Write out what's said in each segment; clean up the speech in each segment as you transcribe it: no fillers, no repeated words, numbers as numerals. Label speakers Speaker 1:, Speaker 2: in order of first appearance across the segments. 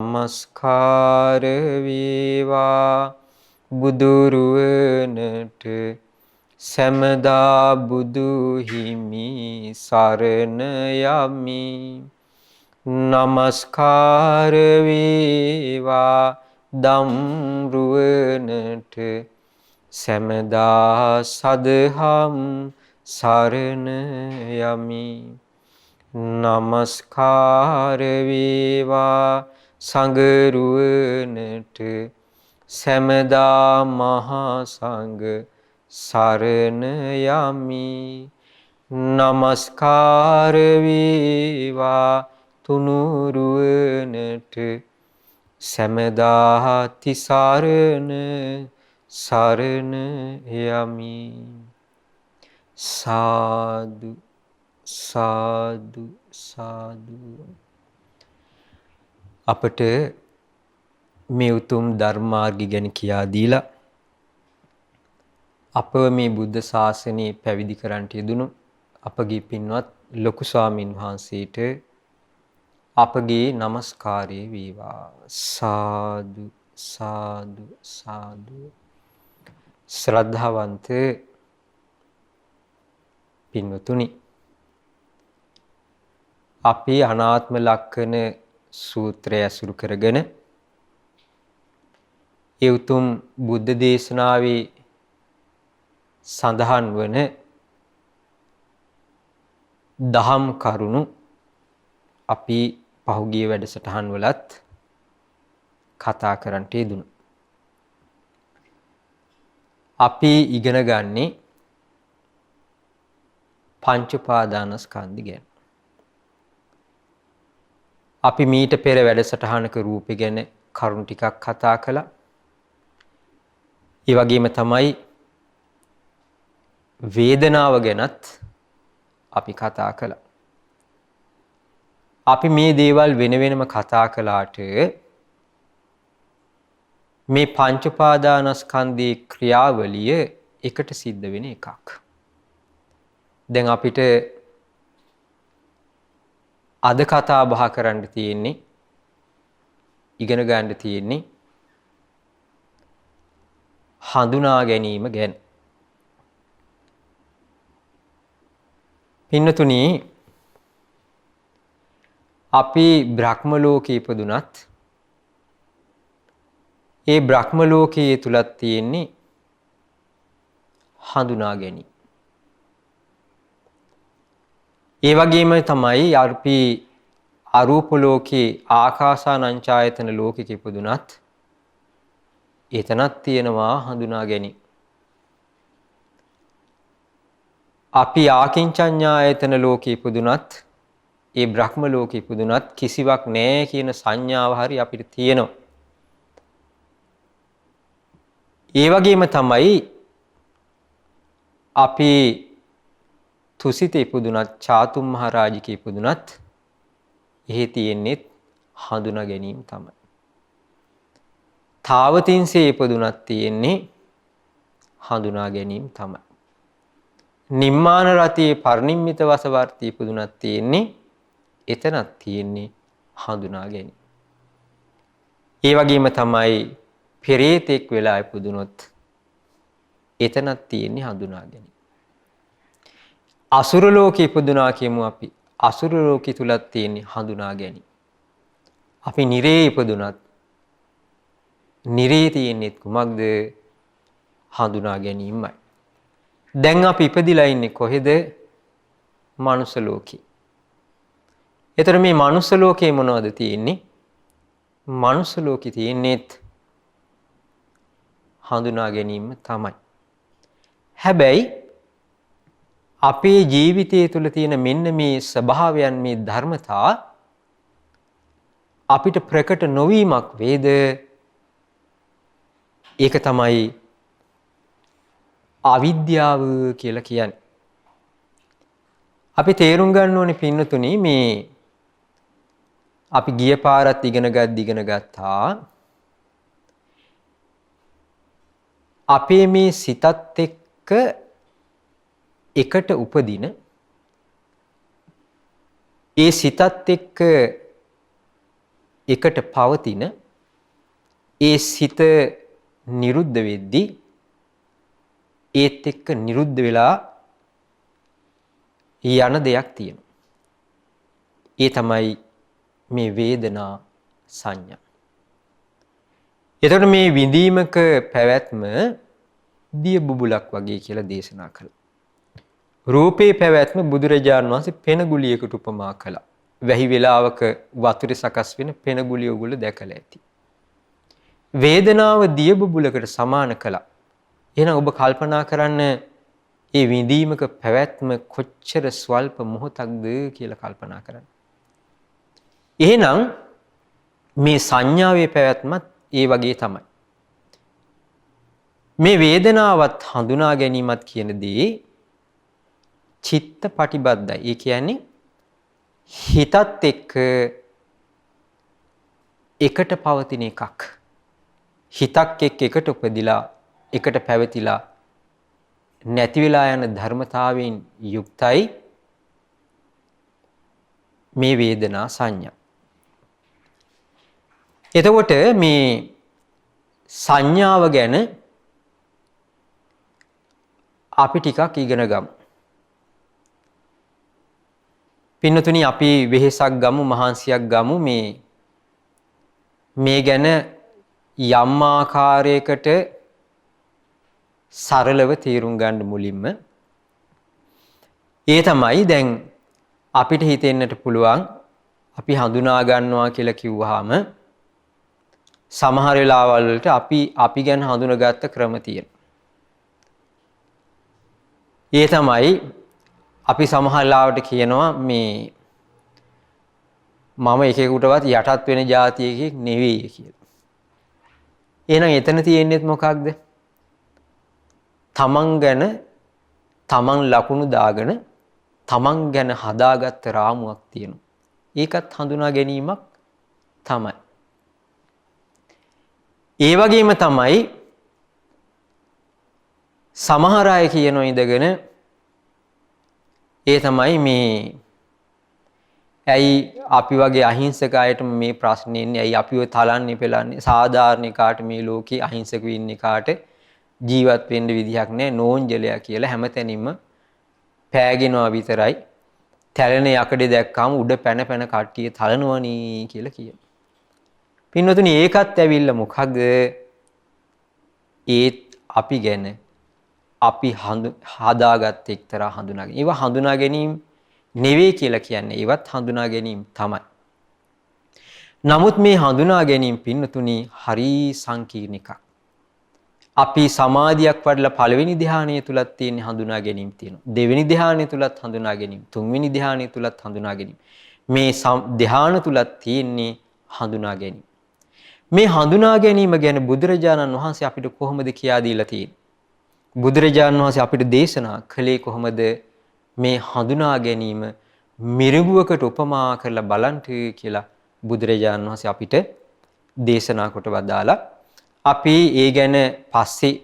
Speaker 1: නමස්කාර වේවා බුදුරුවනට සැමදා බුදු හිමි සරණ යමි. නමස්කාර වේවා දම්රුවනට සැමදා සදහම් සරණ යමි. නමස්කාර වේවා සංඝරුවනට සැමදා මහා සංඝ සරණ යමි. නමස්කාර වේවා තුනුරුවනට සැමදා තිසරණ සරණ යමි. සාදු සාදු සාදු. අපට මේ උතුම් ධර්මාර්ගය ගැන කියා දීලා අපව මේ බුද්ධ ශාසනය පැවිදි කරන්නට යෙදුණු අපගේ පින්වත් ලොකු ස්වාමින් වහන්සේට අපගේ নমස්කාරය වේවා. සාදු සාදු සාදු. ශ්‍රද්ධාවන්ත පින්වතුනි, අපි අනාත්ම ලක්ෂණ සූත්‍රය අසුරු කරගෙන ඒ උතුම් බුද්ධ දේශනාවේ සඳහන් වන දහම් කරුණු අපි පහුගිය වැඩසටහන් වලත් කතා කරන්නට යෙදුණා. අපි ඉගෙන ගන්නේ පංච උපාදානස්කන්ධය ගැන. අපි මීට පෙර වැඩසටහනක රූපය ගැන කරුණු ටිකක් කතා කළා. ඒ වගේම තමයි වේදනාව ගැනත් අපි කතා කළා. අපි මේ දේවල් වෙන වෙනම කතා කළාට මේ පංච උපාදානස්කන්ධයේ ක්‍රියාවලිය එකට සිද්ධ වෙන එකක්. දැන් අපිට අද කතා බහ කරන්න තියෙන්නේ, ඉගෙන ගන්න තියෙන්නේ හඳුනා ගැනීම ගැන. පින්නතුනි, අපි බ්‍රහ්ම ලෝකේ ඉපදුනත් ඒ බ්‍රහ්ම ලෝකයේ තුලත් තියෙන්නේ හඳුනා ගැනීම. ඒ වගේම තමයි අපි අරූප ලෝකේ ආකාසානංචායතන ලෝකෙක ඉපදුනත් එතනක් තියෙනවා හඳුනා ගැනීම. අපි ආකින්චඤ්ඤායතන ලෝකෙ ඉපදුනත් ඒ බ්‍රහ්ම ලෝකෙ ඉපදුනත් කිසිවක් නැහැ කියන සංඥාව හරි අපිට තියෙනවා. ඒ වගේම තමයි අපි තුසිත ඉපදුනත් චාතුම් මහරජික ඉපදුනත් එහි තියෙන්නේ හඳුනා ගැනීම තමයි. තාවතින්සේ ඉපදුනත් තියෙන්නේ හඳුනා ගැනීම තමයි. නිම්මාන රතියේ පරිනිම්මිත වසවර්ති ඉපදුනත් තියෙන්නේ එතනක් තියෙන්නේ හඳුනා ගැනීම. ඒ වගේම තමයි පෙරේතෙක් වෙලා ඉපදුනොත් එතනක් තියෙන්නේ හඳුනා ගැනීම. අසුර ලෝකෙ ඉපදුනා කියමු අපි. අසුර ලෝකෙ තුලත් තියෙන්නේ හඳුනා ගැනීම. අපි නිරේ ඉපදුනත් නිරේ තියෙන්නේ කුමක්ද? හඳුනා ගැනීමයි. දැන් අපි ඉපදිලා ඉන්නේ කොහෙද? මනුස්ස ලෝකේ. ඒතර මේ මනුස්ස ලෝකේ මොනවද තියෙන්නේ? මනුස්ස ලෝකේ තියෙන්නේත් හඳුනා ගැනීම තමයි. හැබැයි අපේ ජීවිතය තුළ තියෙන මෙන්න මේ ස්වභාවයන්, මේ ධර්මතා අපිට ප්‍රකට නොවීමක් වේද? ඒක තමයි අවිද්‍යාව කියලා කියන්නේ. අපි තේරුම් ගන්න ඕනේ පින්නතුනි, මේ අපි ගිය පාරත් ඉගෙන ගත්තා අපේ මේ සිතත් එක්ක එකට උපදින ඒ සිතත් එක්ක එකට පවතින ඒ සිත නිරුද්ධ වෙද්දී ඒත් එක්ක නිරුද්ධ වෙලා යන දෙයක් තියෙනවා. ඒ තමයි මේ වේදනා සංඥා. එතකොට මේ විඳීමක පැවැත්ම දිය බුබුලක් වගේ කියලා දේශනා කළා. රූපේ පැවැත්ම බුදුරජාණන් වහන්සේ පෙන ගුලියකට උපමා කළා. වැහි වේලාවක වතුරේ සකස් වෙන පෙන ගුලිය ඔයගොල්ලෝ දැකලා ඇති. වේදනාව දිය බුබුලකට සමාන කළා. එහෙනම් ඔබ කල්පනා කරන්න ඒ විඳීමක පැවැත්ම කොච්චර ස්වල්ප මොහොතක්ද කියලා කල්පනා කරන්න. එහෙනම් මේ සංඥාවේ පැවැත්මත් ඒ වගේ තමයි. මේ වේදනාවත් හඳුනා ගැනීමත් කියන දේ චිත්ත පටිබද්ධයි. ඒ කියන්නේ හිතත් එක්ක එකට පවතින එකක්. හිතක් එක්ක එකට උපදිලා එකට පැවතිලා නැති වෙලා යන ධර්මතාවයෙන් යුක්තයි මේ වේදනා සංඥා. එතකොට මේ සංඥාව ගැන අපි ටිකක් ඉගෙන ගමු. පින්නතුනි අපි වෙහෙසක් ගමු මහන්සියක් ගමු මේ ගැන යම් ආකාරයකට සරලව තේරුම් ගන්න මුලින්ම ඒ තමයි දැන් අපිට හිතෙන්නට පුළුවන් අපි හඳුනා ගන්නවා කියලා කිව්වහම සමහර වෙලාවල් වලට අපි ගැන හඳුනාගත්ත ක්‍රම තියෙනවා. ඒ තමයි අපි සමහර වෙලාවට කියනවා මේ මම එකෙකුටවත් යටත් වෙන જાතියකෙක් නෙවෙයි කියලා. එහෙනම් එතන තියෙන්නේ මොකක්ද? තමන් ගැන තමන් ලකුණු දාගෙන තමන් ගැන හදාගත්ත රාමුවක් තියෙනවා. ඒකත් හඳුනා ගැනීමක් තමයි. ඒ වගේම තමයි සමහර අය කියනවා ඉඳගෙන ඒ තමයි මේ ඇයි අපි වගේ අහිංසක අයට මේ ප්‍රශ්නේ ඉන්නේ? ඇයි අපිව තලන්නේ පෙලන්නේ? සාධාරණ කාට මේ ලෝකේ අහිංසක වෙන්නේ කාට ජීවත් වෙන්න විදිහක් නැහැ නෝන්ජලයා කියලා හැමතැනින්ම පෑගෙනවා විතරයි. තැලෙන යකඩේ දැක්කම උඩ පැන පැන කට්ටිය තලනවනී කියලා කියනවා. පින්වතුනි ඒකත් ඇවිල්ලා මොකද? ඒත් අපි ගැන අපි හදාගත් එක්තරා හඳුනාගෙන. ඒවා හඳුනා ගැනීම නෙවෙයි කියලා කියන්නේ. ඒවත් හඳුනා ගැනීම තමයි. නමුත් මේ හඳුනා ගැනීම පින්වතුනි හරි සංකීර්ණ එකක්. අපි සමාධියක් වඩලා පළවෙනි ධ්‍යානය තුලත් තියෙන හඳුනා ගැනීම තියෙනවා. දෙවෙනි ධ්‍යානය තුලත් හඳුනා ගැනීම. තුන්වෙනි ධ්‍යානය තුලත් හඳුනා ගැනීම. මේ ධ්‍යාන තුලත් තියෙන්නේ හඳුනා ගැනීම. මේ හඳුනා ගැනීම ගැන බුදුරජාණන් වහන්සේ අපිට කොහොමද කියා දීලා තියෙන්නේ? බුදුරජාණන් වහන්සේ අපිට දේශනා කළේ කොහොමද? මේ හඳුනා ගැනීම මිරිඟුවකට උපමා කරලා බලන්න කියලා බුදුරජාණන් වහන්සේ අපිට දේශනා කොට වදාලා. අපි ඒ ගැන පස්සේ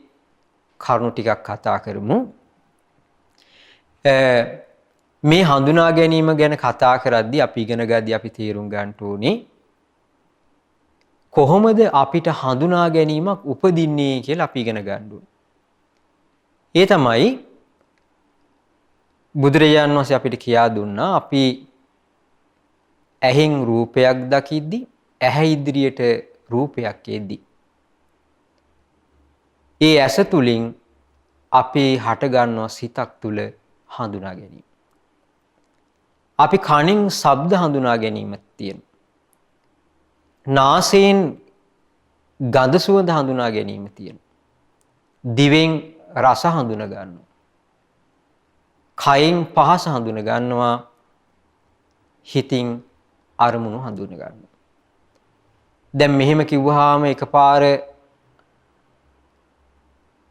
Speaker 1: කරුණු ටිකක් කතා කරමු. මේ හඳුනා ගැනීම ගැන කතා කරද්දී අපි ඉගෙන ගද්දී අපි තේරුම් ගන්න ඕනේ කොහොමද අපිට හඳුනා ගැනීමක් උපදින්නේ කියලා අපි ඉගෙන ගන්න ඕනේ. ඒ තමයි බුදුරජාණන් වහන්සේ අපිට කියා දුන්නා අපි ඇහෙන් රූපයක් දකිද්දී ඇහැ ඉදිරියට රූපයක් එද්දී ඒ ඇස තුලින් අපි හට ගන්නවා සිතක් තුල හඳුනා ගැනීම. අපි කනින් ශබ්ද හඳුනා ගැනීමක් තියෙනවා. නාසයෙන් ගඳ සුවඳ හඳුනා ගැනීම තියෙනවා. දිවෙන් රස හඳුනා ගන්නවා. කයින් පහස හඳුනා ගන්නවා. හිතින් අරමුණු හඳුනා ගන්නවා. දැන් මෙහෙම කිව්වහම එකපාර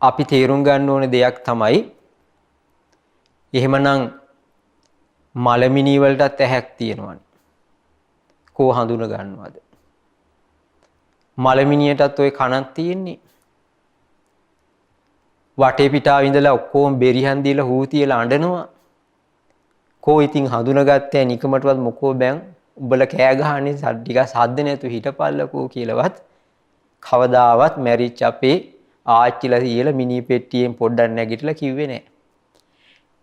Speaker 1: අපි තේරුම් ගන්න ඕන දෙයක් තමයි එහෙමනම් මලමිනී වලටත් ඇහැක් තියෙනවානේ. කෝ හඳුනා ගන්නවද? මලමිනියටත් ওই කනක් තියෙන්නේ. වටේ පිටාව ඉඳලා ඔක්කොම බෙරිහන් දීලා හූ තියලා අඬනවා. කෝ ඉතින් හඳුනාගත්තේ නිකමටවත් මොකෝ බෑන් උඹලා කෑ ගහන්නේ ටිකක් සද්ද නැතු හිටපල්ලකෝ කියලාවත් කවදාවත් මැරිච් අපේ ආච්චිලා කියලා මිනි පෙට්ටියෙන් පොඩ්ඩක් නැගිටලා කිව්වේ නැහැ.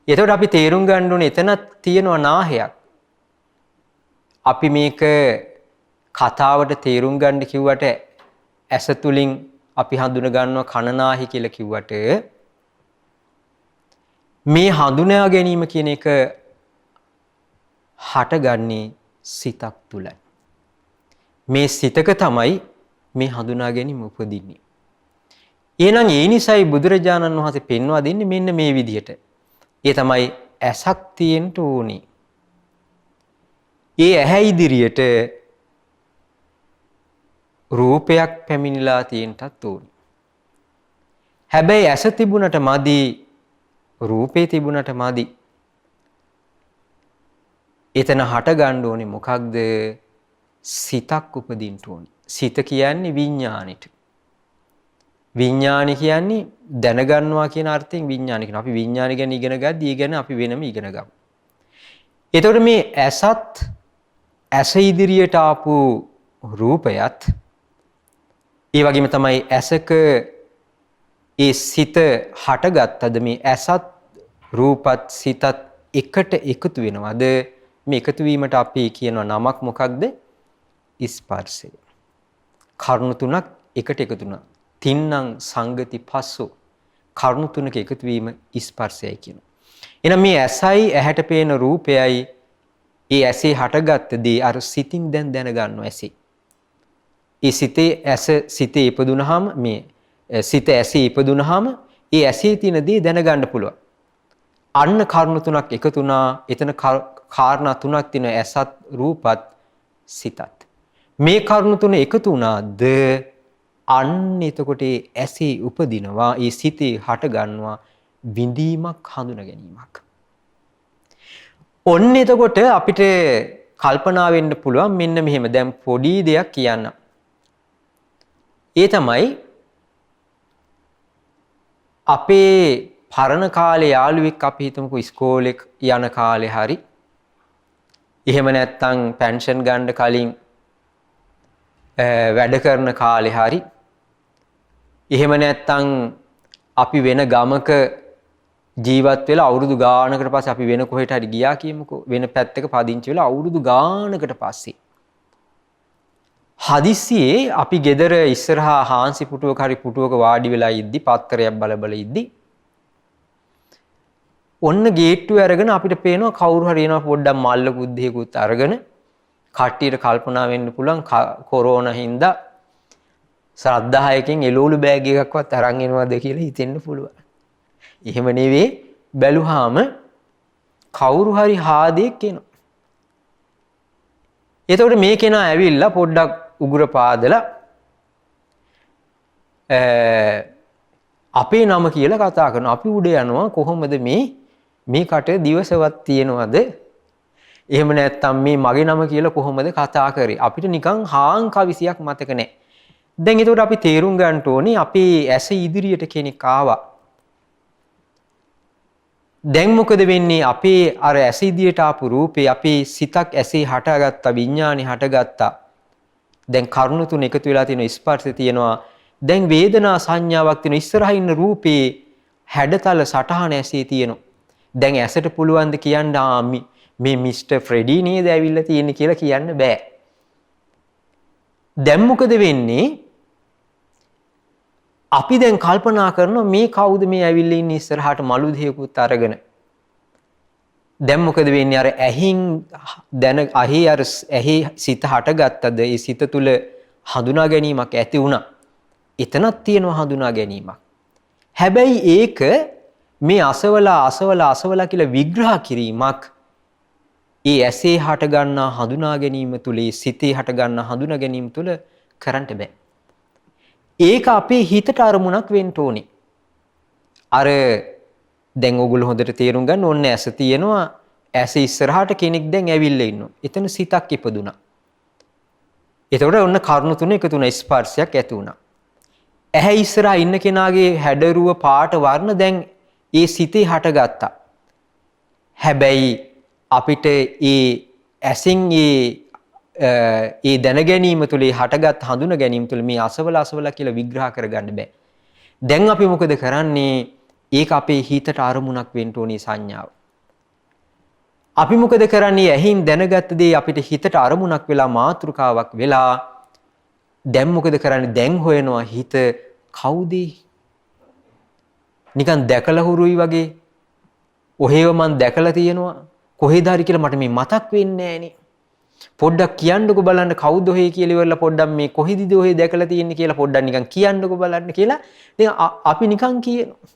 Speaker 1: එතකොට අපි තේරුම් ගන්න ඕනේ එතනක් තියෙනවා නාහයක්. අපි මේක කතාවට තේරුම් ගන්න කිව්වට ඇස තුලින් අපි හඳුන ගන්නවා කනනාහි කියලා කිව්වට මේ හඳුනා ගැනීම කියන එක හටගන්නේ සිතක් තුලයි. මේ සිතක තමයි මේ හඳුනා ගැනීම උපදින්නේ. එහෙනම් ඒ නිසයි බුදුරජාණන් වහන්සේ පෙන්වා දෙන්නේ මෙන්න මේ විදිහට. ඒ තමයි ඇසක් තියෙන්න ඕනේ. ඒ ඇහැ ඉදිරියට රූපයක් පැමිණිලා තියෙන්නත් ඕනේ. හැබැයි ඇස තිබුණට මදි රූපේ තිබුණට මදි. එතන හට ගන්න ඕනේ මොකක්ද? සිතක් උපදින්න ඕනේ. සිත කියන්නේ විඥානෙට. විඥානි කියන්නේ දැනගන්නවා කියන අර්ථයෙන් විඥානි කියන. අපි විඥානි ගැන ඉගෙන ගද්දී ඒ ගැන අපි වෙනම ඉගෙන ගමු. එතකොට මේ ඇසත් ඇස ඉදිරියට ආපු රූපයත් ඒ වගේම තමයි ඇසක ඒ සිත හටගත්තද මේ ඇසත් රූපත් සිතත් එකට එකතු වෙනවද? මේ එකතු වීමට අපි කියනවා නමක් මොකක්ද? ස්පර්ශය. කර්ණ තුනක් එකට එකතු වුණා. තින්නම් සංගති පස්සෝ. කර්ණ තුනක එකතු වීම ස්පර්ශයයි කියනවා. එහෙනම් මේ ඇසයි ඇහැට පේන රූපයයි ඒ ඇසේ හටගත්ත දේ අර සිතින් දැන් දැනගන්නවා ඇසේ. ඒ සිතේ ඉපදුනහම මේ සිත ඇසේ ඉපදුනහම ඒ ඇසේ තියෙන දේ දැනගන්න පුළුවන්. අන්න කර්ණ තුනක් එකතු වුණා. එතන කාරණා තුනක් තියෙන ඇසත් රූපත් සිතත්. මේ කර්ණ තුන එකතු වුණාද අන්න එතකොට ඇසේ උපදිනවා. ඒ සිතේ හට ගන්නවා විඳීමක් හඳුනා ගැනීමක්. ඔන්න එතකොට අපිට කල්පනා වෙන්න පුළුවන් මෙන්න මෙහෙම දැන් පොඩි දෙයක් කියන්න. ඒ තමයි අපේ පරණ කාලේ යාළුවෙක් අපි හිතමුකෝ ඉස්කෝලේ යන කාලේ හරි එහෙම නැත්නම් පෙන්ෂන් ගන්න කලින් වැඩ කරන කාලේ හරි එහෙම නැත්නම් අපි වෙන ගමක ජීවත් වෙලා අවුරුදු ගානකට පස්සේ අපි වෙන කොහෙට හරි ගියා කියමුකෝ වෙන පැත්තක පදිංචි වෙලා අවුරුදු ගානකට පස්සේ හදිස්සියේ අපි ගෙදර ඉස්සරහා හාන්සි පුටුවක හරි පුටුවක වාඩි වෙලා ඉද්දි පත්තරයක් බල ඉද්දි ඔන්න ගේට්ටුව අරගෙන අපිට පේනවා කවුරු හරි එනවා පොඩ්ඩක් මල්ලකුත් දෙයකුත් අරගෙන කට්ටියට කල්පනා වෙන්න පුළුවන් කොරෝනා හින්දා ශ්‍රද්ධායකින් එළවලු බෑග් එකක්වත් අරන් එනවද කියලා හිතෙන්න පුළුවන්. එහෙම නෙවෙයි බැලුවාම කවුරු හරි හාදෙක් එනවා. එතකොට මේ කෙනා ඇවිල්ලා පොඩ්ඩක් උගුර පාදලා අපේ නම කියලා කතා කරනවා. අපි උඩ යනවා කොහොමද මේ කට දිවසවත් තියනවද? එහෙම නැත්නම් මේ මගේ නම කියලා කොහොමද කතා කරේ? අපිට නිකන් හාන් කවිසියක් මතක නැහැ. දැන් එතකොට අපි තේරුම් ගන්න ඕනේ අපේ ඇස ඉදිරියට කෙනෙක් ආවා. දැන් මොකද වෙන්නේ? අපේ අර ඇස ඉදිරියට ආපු රූපේ අපේ සිතක් ඇසේ හටගත්තා, විඥානේ හටගත්තා. දැන් කර්ණ තුන එකතු වෙලා තියෙන ස්පර්ශය තියෙනවා. දැන් වේදනා සංඥාවක් තියෙන ඉස්සරහින් ඉන්න රූපේ හැඩතල සටහන ඇසේ තියෙනවා. දැන් ඇසට පුළුවන් ද කියන්න මේ මිස්ටර් ෆ්‍රෙඩි නේද ඇවිල්ලා තියෙන්නේ කියලා කියන්න බෑ. දැන් මොකද වෙන්නේ? අපි දැන් කල්පනා කරනවා මේ කවුද මේ ඇවිල්ලා ඉන්නේ ඉස්සරහට මලු දෙයකුත් අරගෙන. දැන් මොකද වෙන්නේ? අර ඇහින් ඇහි සිත හටගත්තද ඒ සිත තුල හඳුනා ගැනීමක් ඇති වුණා. එතනක් තියෙනවා හඳුනා ගැනීමක්. හැබැයි ඒක මේ අසවලා කියලා විග්‍රහ කිරීමක් ඒ ඇසේ හට ගන්නා හඳුනා ගැනීම තුල ඒ සිතේ හට ගන්නා හඳුනා ගැනීම තුල කරන්න බෑ. ඒක අපේ හිතට අරමුණක් වෙන්න ඕනේ. අර දැන් ඕගොල්ලෝ හොඳට තේරුම් ගන්න ඕනේ ඇස තියෙනවා. ඇස ඉස්සරහට කෙනෙක් දැන් ඇවිල්ලා ඉන්නවා. එතන සිතක් ඉපදුනා. එතකොට ඔන්න කර්ණ තුන එකතු වුණා ස්පර්ශයක් ඇති වුණා. ඇහැ ඉස්සරහා ඉන්න කෙනාගේ හැඩරුව පාට වර්ණ දැන් ඒ සිතේ හටගත්තා. හැබැයි අපිට ඒ ඇසින් ඒ ඒ දැන ගැනීම තුළ හටගත් හඳුන ගැනීම තුළ මේ අසවල කියලා විග්‍රහ කරගන්න බෑ. දැන් අපි මොකද කරන්නේ? ඒක අපේ හිතට අරමුණක් වෙන්න ඕනේ සංඥාව. අපි මොකද කරන්නේ? ඇහින් දැනගත්ත දේ අපිට හිතට අරමුණක් වෙලා මාතෘකාවක් වෙලා දැන් මොකද කරන්නේ? දැන් හොයනවා හිත කවුද? නිකන් දැකලා හුරුයි වගේ. ඔහෙව මං දැකලා තියෙනවා. කොහෙද හරි කියලා මට මේ මතක් වෙන්නේ නෑනේ. පොඩ්ඩක් කියන්නකෝ බලන්න කවුද ඔහෙ කියලා ඉවරලා පොඩ්ඩක් මේ කොහෙදිද ඔහෙ දැකලා තියෙන්නේ කියලා පොඩ්ඩක් නිකන් කියන්නකෝ බලන්න කියලා. ඉතින් අපි නිකන් කියනවා.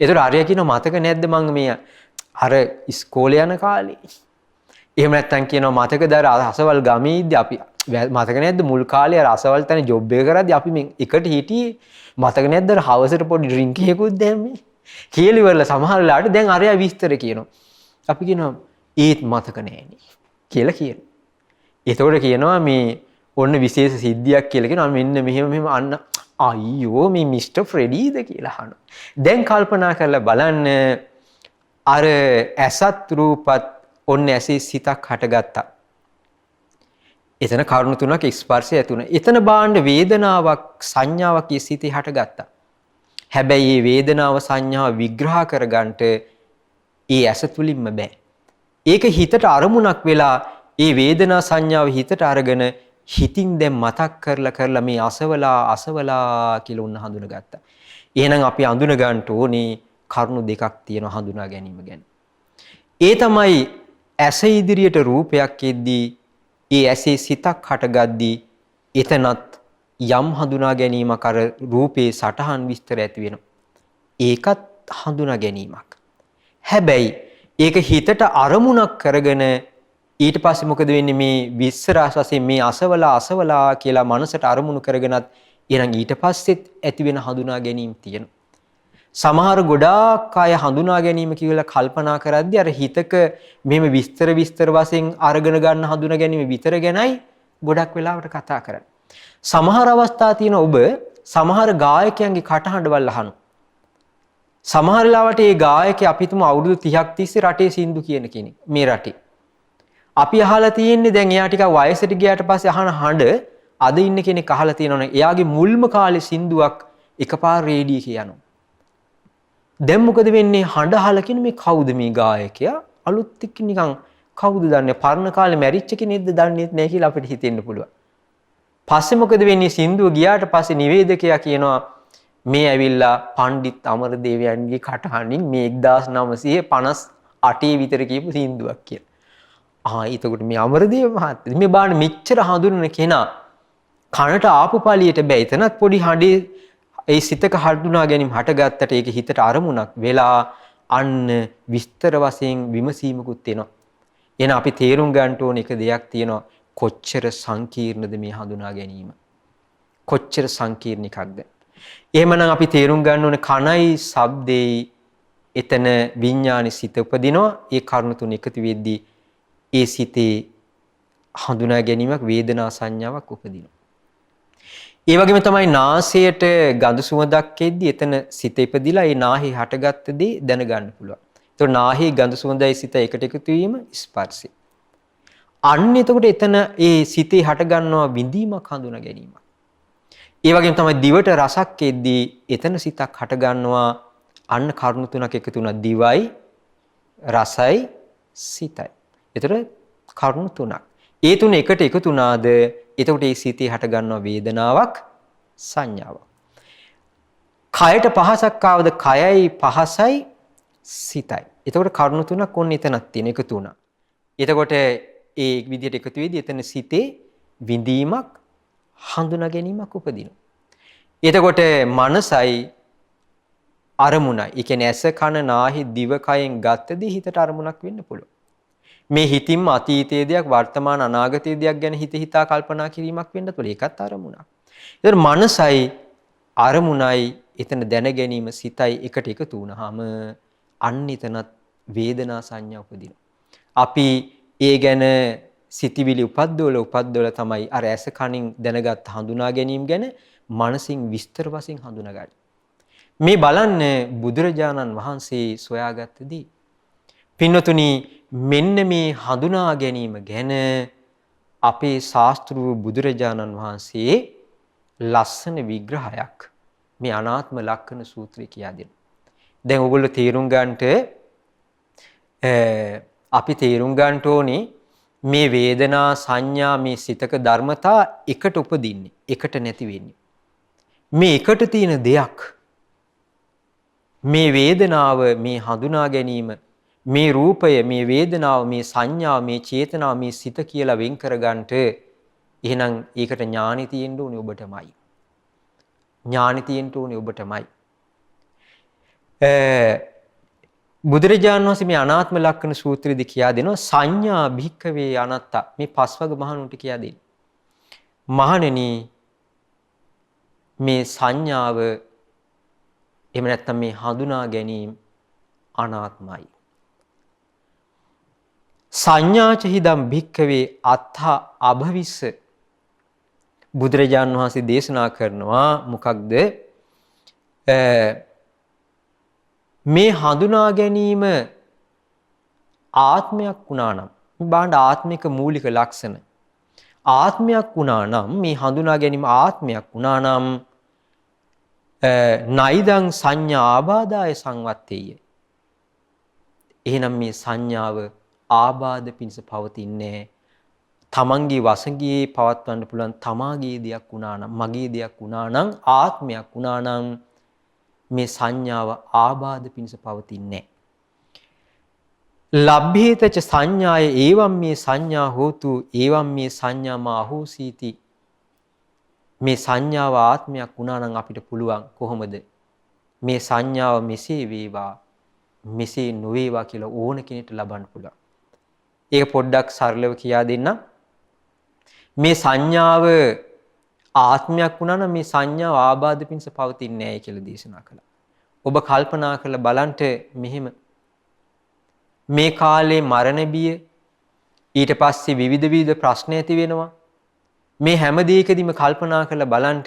Speaker 1: ඒතර ආර්ය කියනවා මතක නැද්ද මං මේ අර ඉස්කෝලේ යන කාලේ. එහෙම නැත්තම් කියනවා මතකද අර අසවල් ගමේ ඉද්දි අපි මතක නැද්ද මුල් කාලේ අර අසවල් තැන ජොබ් එක කරද්දි අපි මේ එකට හිටියේ මතක නැද්ද අර හවසට පොඩි ඩ්‍රින්ක් එකකුත් දැම්මේ කියලා ඉවරලා සමහර වෙලාවට දැන් අරයා විස්තර කියනවා. අපි කියනවා ඒත් මතක නෑනේ කියලා කියනවා. එතකොට කියනවා මේ ඔන්න විශේෂ සිද්ධියක් කියලා කියනවා මෙන්න මෙහෙම අන්න අයියෝ මේ මිස්ටර් ෆ්‍රෙඩීද කියලා අහනවා. දැන් කල්පනා කරලා බලන්න අර ඇසත් රූපත් ඔන්න ඇසේ සිතක් හටගත්තා. එතන කරුණු තුනක් ස්පර්ශය ඇති වුණා. එතන බාණ්ඩ වේදනාවක් සංඥාවක් ඒ සිතේ හටගත්තා. හැබැයි මේ වේදනාව සංඥාව විග්‍රහ කරගන්නට ඒ ඇස තුලින්ම බෑ. ඒක හිතට අරමුණක් වෙලා ඒ වේදනා සංඥාව හිතට අරගෙන හිතින් දැන් මතක් කරලා මේ අසවලා කියලා උන්න හඳුනගත්තා. එහෙනම් අපි අඳුන ගන්න ඕනේ කරුණු දෙකක් තියෙනවා හඳුනා ගැනීම ගැන. ඒ තමයි ඇස ඉදිරියට රූපයක් එද්දී ඒ ඇසේ සිතක් හටගද්දී එතනත් යම් හඳුනා ගැනීමක් අර රූපේ සටහන් විස්තර ඇති වෙනවා. ඒකත් හඳුනා ගැනීමක්. හැබැයි ඒක හිතට අරමුණක් කරගෙන ඊට පස්සේ මොකද වෙන්නේ මේ විස්තරාස් වශයෙන් මේ අසවලා කියලා මනසට අරමුණු කරගෙනත් ඊළඟ ඊට පස්සෙත් ඇති වෙන හඳුනා ගැනීම තියෙනවා. සමහර ගොඩාක් අය හඳුනා ගැනීම කියලා කල්පනා කරද්දී අර හිතක මෙහෙම විස්තර වශයෙන් අරගෙන ගන්න හඳුනා ගැනීම විතර ගැනයි ගොඩක් වෙලාවට කතා කරන්නේ. සමහර අවස්ථා තියෙන ඔබ සමහර ගායකයන්ගේ කටහඬවල් අහනවා. සමහර ලාවට ඒ ගායකයා අපි තුමු අවුරුදු 30ක් තිස්සේ රටේ සින්දු කියන කෙනෙක් මේ රටේ. අපි අහලා තියෙන්නේ දැන් එයා ටිකක් වයසට ගියාට පස්සේ අහන හඬ අද ඉන්න කෙනෙක් අහලා තියෙනවනේ එයාගේ මුල්ම කාලේ සින්දුවක් එකපාර රේඩියෝ කියනවා. දැන් මොකද වෙන්නේ හඬ අහලා කියන මේ කවුද මේ ගායකයා අලුත් එක්ක නිකන් කවුද දන්නේ පරණ කාලේ මැරිච්ච කෙනෙක්ද දන්නේ නැහැ කියලා අපිට හිතෙන්න පුළුවන්. පස්සේ මොකද වෙන්නේ සින්දුව ගියාට පස්සේ නිවේදකයා කියනවා මේ ඇවිල්ලා පණ්ඩිත් අමරදේවයන්ගේ කටහඬින් මේ 1958 විතර කියපු සින්දුවක් කියලා. එතකොට මේ අමරදේව මහත්තයා මේ බාන මෙච්චර හඳුනන කෙනා කනට ආපු පළියට බෑ. එතනත් පොඩි හඬේ ඒ සිතක හඳුනා ගැනීම හටගත්තට ඒක හිතට අරමුණක් වෙලා අන්න විස්තර වශයෙන් විමසීමකුත් එනවා. එන අපි තේරුම් ගන්න ඕන එක දෙයක් තියෙනවා. කොච්චර සංකීර්ණද මේ හඳුනා ගැනීම. කොච්චර සංකීර්ණ එකක්ද. එහෙමනම් අපි තේරුම් ගන්න ඕනේ කනයි ශබ්දේ එතන විඥානි සිත උපදිනවා. ඒ කරුණු තුන එකතු වෙද්දී ඒ සිතේ හඳුනා ගැනීමක් වේදනා සංඥාවක් උපදිනවා. ඒ වගේම තමයි නාසයට ගඳ සුවඳක් එද්දී එතන සිත ඉපදිලා ඒ නාහි හටගත්ත දේ දැනගන්න පුළුවන්. ඒතකොට නාහි ගඳ සුවඳයි සිත එකට එකතු වීම ස්පර්ශය. අන්න එතකොට එතන ඒ සිතේ හට ගන්නවා විඳීමක් හඳුනා ගැනීමක්. ඒ වගේම තමයි දිවට රසක් එද්දී එතන සිතක් හට ගන්නවා අන්න කරුණු තුනක් එකතු වුණා දිවයි රසයි සිතයි. එතකොට කරුණු තුනක්. ඒ තුන එකට එකතු වුණාද එතකොට ඒ සිතේ හට ගන්නවා වේදනාවක් සංඥාවක්. කයට පහසක් ආවද කයයි පහසයි සිතයි. එතකොට කරුණු තුනක් ඔන්න එතනක් තියෙන එකතු වුණා. එතකොට ඒ විදිහට එකතු වෙදී එතන සිතේ විඳීමක් හඳුනා ගැනීමක් උපදිනවා. එතකොට මනසයි අරමුණයි. ඒ කියන්නේ ඇස කන නාහි දිව කයෙන් ගත්තදී හිතට අරමුණක් වෙන්න පුළුවන්. මේ හිතින්ම අතීතයේ දෙයක් වර්තමාන අනාගතයේ දෙයක් ගැන හිතා කල්පනා කිරීමක් වෙන්න පුළුවන්. ඒකත් අරමුණක්. ඒතර මනසයි අරමුණයි එතන දැන ගැනීම සිතයි එකට එකතු වුණාම අන්න එතනත් වේදනා සංඥා උපදිනවා. අපි ඒ ගැන සිතිවිලි උපද්දවල තමයි අර ඇස කනින් දැනගත් හඳුනා ගැනීම ගැන මනසින් විස්තර වශයෙන් හඳුනාගන්නේ. මේ බලන්න බුදුරජාණන් වහන්සේ සොයාගත්තදී පින්නතුනි මෙන්න මේ හඳුනා ගැනීම ගැන අපේ ශාස්ත්‍රූ බුදුරජාණන් වහන්සේ ලස්සන විග්‍රහයක් මේ අනාත්ම ලක්ෂණ සූත්‍රය කියා දෙනවා. දැන් ඔයගොල්ලෝ තේරුම් ගන්නට අපි තේරුම් ගන්න ඕනේ මේ වේදනා සංඥා මේ සිතක ධර්මතා එකට උපදින්නේ එකට නැති වෙන්නේ. මේ එකට තියෙන දෙයක් මේ වේදනාව මේ හඳුනා ගැනීම මේ රූපය මේ වේදනාව මේ සංඥාව මේ චේතනාව මේ සිත කියලා වෙන් කර ගන්නට එහෙනම් ඒකට ඥානෙ තියෙන්න ඕනේ ඔබටමයි. ඥානෙ තියෙන්න ඕනේ ඔබටමයි. බුදුරජාණන් වහන්සේ මේ අනාත්ම ලක්ෂණ සූත්‍රයේදී කියා දෙනවා සංඥා භික්ඛවේ අනාත්තා මේ පස්වග මහණුන්ට කියා දෙන්නේ. මහණෙනි මේ සංඥාව එහෙම නැත්නම් මේ හඳුනා ගැනීම අනාත්මයි. සංඥාච හිදම් භික්ඛවේ අත්ථ අභවිස්ස බුදුරජාණන් වහන්සේ දේශනා කරනවා මොකක්ද මේ හඳුනා ගැනීම ආත්මයක් වුණා නම් මේ බාණ්ඩ ආත්මික මූලික ලක්ෂණ ආත්මයක් වුණා නම් මේ හඳුනා ගැනීම ආත්මයක් වුණා නම් නයිදං සංඥා ආබාධාය සංවත්තේය එහෙනම් මේ සංඥාව ආබාධ පිණිස පවතින්නේ තමන්ගේ වසඟේ පවත්වන්න පුළුවන් තමාගේ දෙයක් වුණා නම් මගේ දෙයක් වුණා නම් ආත්මයක් වුණා නම් මේ සංඥාව ආබාධ පිණිස පවතින්නේ ලබ්භේතච සංඥාය ඒවම් මේ සංඥා හෝතු ඒවම් මේ සංඥා මාහෝසීති මේ සංඥාව ආත්මයක් වුණා නම් අපිට පුළුවන් කොහොමද මේ සංඥාව මෙසේ වේවා මෙසේ නොවේවා කියලා ඕන කෙනෙක්ට ලබන්න පුළුවන්. ඒක පොඩ්ඩක් සරලව කියා දෙන්න. මේ සංඥාව ආත්මයක් වුණා නම් මේ සංඥාව ආබාධ පිණිස පවතින්නේ නැහැ කියලා දේශනා කළා. ඔබ කල්පනා කරලා බලන්න මෙහෙම මේ කාලේ මරණ බිය ඊට පස්සේ විවිධ ප්‍රශ්න ඇති වෙනවා. මේ හැම දෙයකදීම කල්පනා කරලා බලන්න